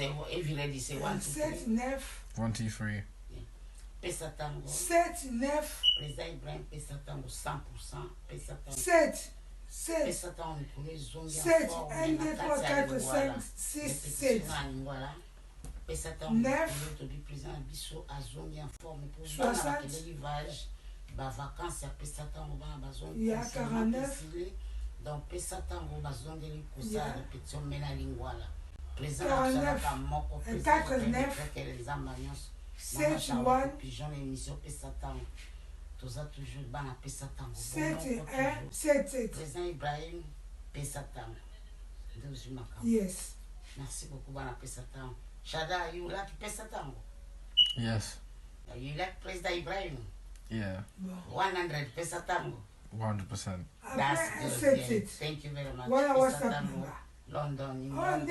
say every say 1, 2, 3. 7, 9. 1, 2, 3. Pesa Tango. 7, 9. Président Ibrahim Pesa Tango 100%. Pesa Tango. 7. 7. Pesa Tango pour les zones. 7. 1, 2, 3, 4, 5, 6, 7. Pesa Tango. 9. Le président Bisso a zone en forme pour 60. l'élevage. Ba vacances à Pesa Tango ba zone. Il y a 49. Donc Pesa Tango ba zone de l'Ikusa de petit mena lingwala. Président 49. 49. Les ambulants. 7, 1. Pigeon émission Pesa Tango. Tous a toujours ban Pesa Tango. 7, 1, 7, 7. Président Ibrahim Pesa Tango. Yes. Merci beaucoup ban Pesa Tango. Shada, you like Pesa Tango? Yes. You like President Ibrahim? Yeah. 100 Pesa Tango. 100%. That's good. Yeah. Thank you very much. Voilà, Pesa what's up? Tango, London. On